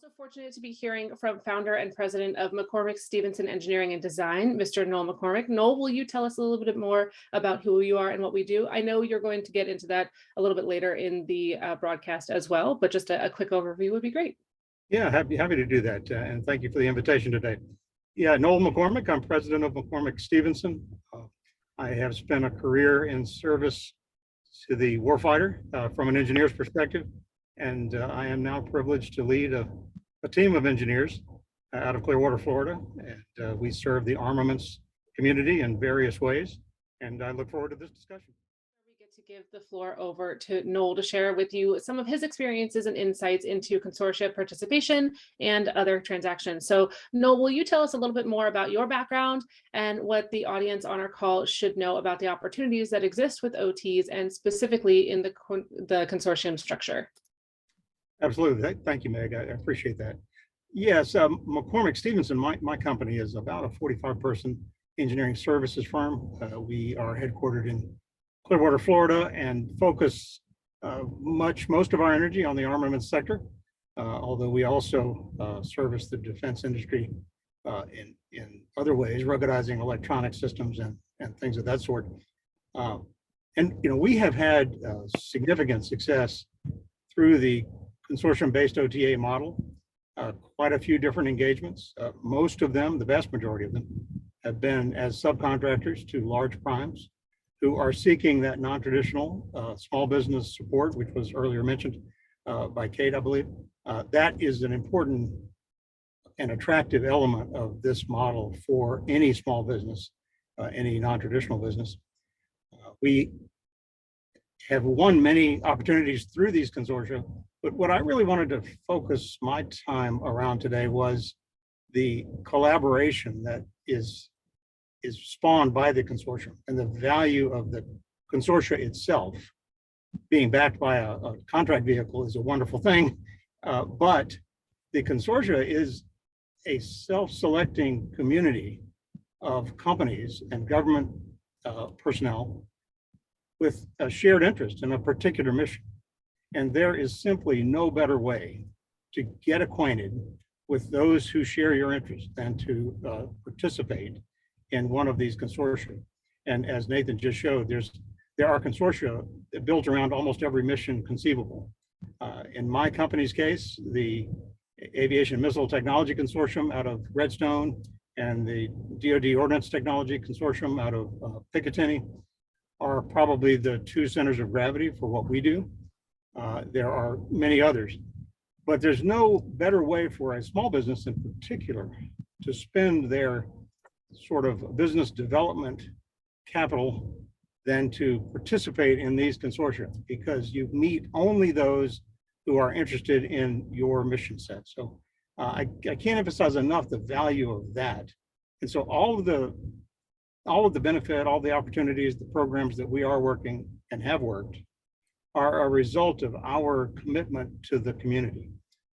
Also fortunate to be hearing from founder and president of McCormick Stevenson Engineering and Design, Mr. Noel McCormick. Noel, will you tell us a little bit more about who you are and what we do? I know you're going to get into that a little bit later in the broadcast as well, but just a quick overview would be great. Yeah, happy to do that. And thank you for the invitation today. Yeah, Noel McCormick, I'm president of McCormick Stevenson. I have spent a career in service to the warfighter from an engineer's perspective. And I am now privileged to lead a team of engineers out of Clearwater, Florida. And we serve the armaments community in various ways. And I look forward to this discussion. We get to give the floor over to Noel to share with you some of his experiences and insights into consortia participation and other transactions. So Noel, will you tell us a little bit more about your background and what the audience on our call should know about the opportunities that exist with OTs and specifically in the consortium structure? Absolutely. Thank you, Meg. I appreciate that. Yes, McCormick Stevenson, my company is about a 45-person engineering services firm. We are headquartered in Clearwater, Florida, and focus most of our energy on the armaments sector, although we also service the defense industry in other ways, ruggedizing electronic systems and things of that sort. And we have had significant success through the consortium-based OTA model, quite a few different engagements. Most of them, the vast majority of them, have been as subcontractors to large primes who are seeking that non-traditional small business support, which was earlier mentioned by Kate, I believe. That is an important and attractive element of this model for any small business, any non-traditional business. We have won many opportunities through these consortia, but what I really wanted to focus my time around today was the collaboration that is spawned by the consortium and the value of the consortia itself. Being backed by a contract vehicle is a wonderful thing, but the consortia is a self-selecting community of companies and government personnel with a shared interest in a particular mission. And there is simply no better way to get acquainted with those who share your interest than to participate in one of these consortia. And as Nathan just showed, there are consortia built around almost every mission conceivable. In my company's case, the Aviation and Missile Technology Consortium out of Redstone and the DoD Ordnance Technology Consortium out of Picatinny are probably the two centers of gravity for what we do. There are many others, but there's no better way for a small business in particular to spend their sort of business development capital than to participate in these consortia, because you meet only those who are interested in your mission set. So I can't emphasize enough the value of that. And so all of the benefit, all the opportunities, the programs that we are working and have worked are a result of our commitment to the community.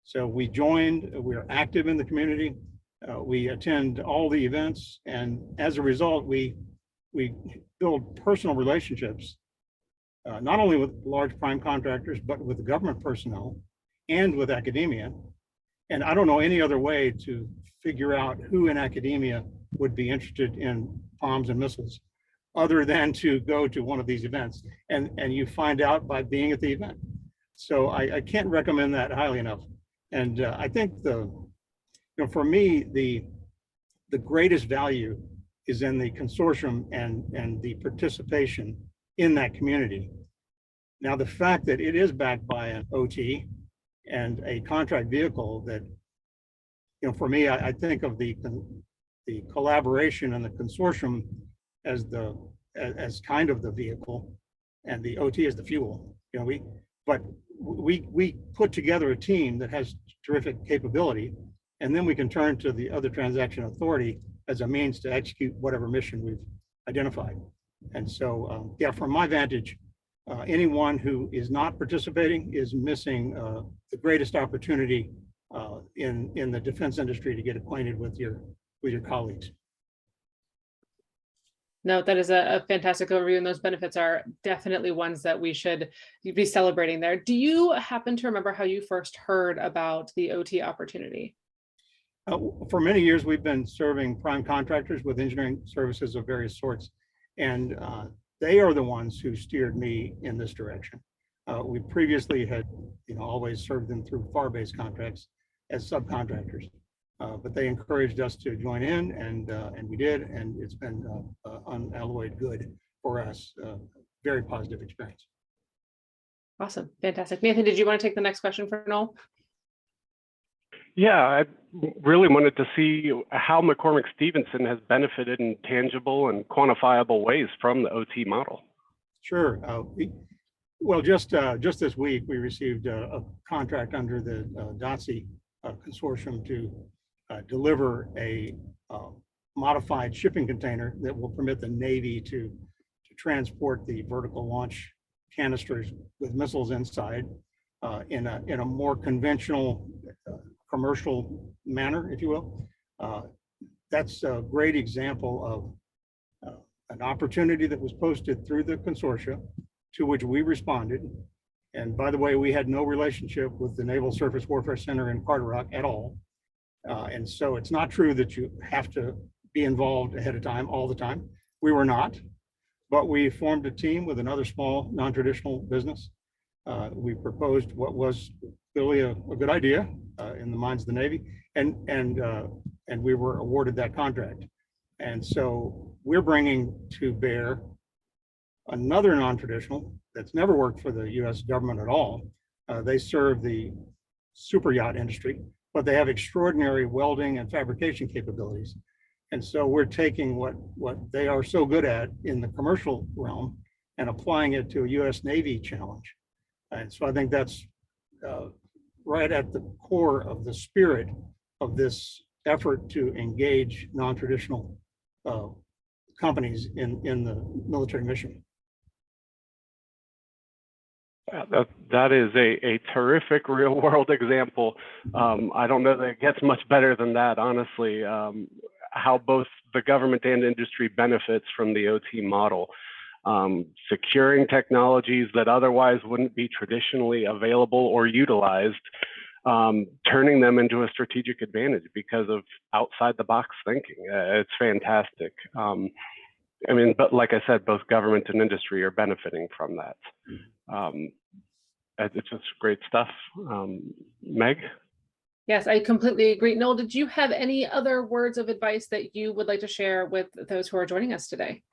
So we are active in the community. We attend all the events, and as a result, we build personal relationships, not only with large prime contractors, but with government personnel and with academia. And I don't know any other way to figure out who in academia would be interested in bombs and missiles other than to go to one of these events. And you find out by being at the event. So I can't recommend that highly enough. And I think for me, the greatest value is in the consortium and the participation in that community. Now, the fact that it is backed by an OT and a contract vehicle that, for me, I think of the collaboration and the consortium as kind of the vehicle and the OT as the fuel. We put together a team that has terrific capability, and then we can turn to the other transaction authority as a means to execute whatever mission we've identified. And so, from my vantage, anyone who is not participating is missing the greatest opportunity in the defense industry to get acquainted with your colleagues. No, that is a fantastic overview, and those benefits are definitely ones that we should be celebrating there. Do you happen to remember how you first heard about the OT opportunity? For many years, we've been serving prime contractors with engineering services of various sorts, and they are the ones who steered me in this direction. We previously had, always served them through FAR-based contracts as subcontractors, but they encouraged us to join in, and we did, and it's been unalloyed good for us. Very positive experience. Awesome, fantastic. Nathan, did you want to take the next question for Noel? Yeah, I really wanted to see how McCormick Stevenson has benefited in tangible and quantifiable ways from the OT model. Sure. Well, just this week, we received a contract under the DOTC Consortium to deliver a modified shipping container that will permit the Navy to transport the vertical launch canisters with missiles inside in a more conventional commercial manner, if you will. That's a great example of an opportunity that was posted through the consortia to which we responded. And by the way, we had no relationship with the Naval Surface Warfare Center in Carter Rock at all. And so it's not true that you have to be involved ahead of time all the time. We were not, but we formed a team with another small non-traditional business. We proposed what was clearly a good idea in the minds of the Navy, and we were awarded that contract. And so we're bringing to bear another non-traditional that's never worked for the U.S. government at all. They serve the super yacht industry, but they have extraordinary welding and fabrication capabilities. And so we're taking what they are so good at in the commercial realm and applying it to a U.S. Navy challenge. And so I think that's right at the core of the spirit of this effort to engage non-traditional companies in the military mission. That is a terrific real world example. I don't know that it gets much better than that, honestly, how both the government and industry benefits from the OT model. Securing technologies that otherwise wouldn't be traditionally available or utilized, turning them into a strategic advantage because of outside the box thinking. It's fantastic. I mean, but like I said, both government and industry are benefiting from that. It's just great stuff. Meg? Yes, I completely agree. Noel, did you have any other words of advice that you would like to share with those who are joining us today?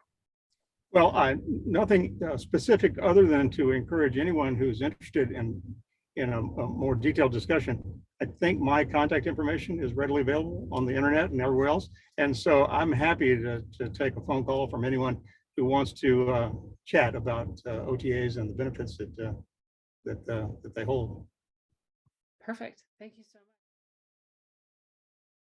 Well, nothing specific other than to encourage anyone who's interested in a more detailed discussion. I think my contact information is readily available on the internet and everywhere else. And so I'm happy to take a phone call from anyone who wants to chat about OTAs and the benefits that they hold. Perfect. Thank you so much.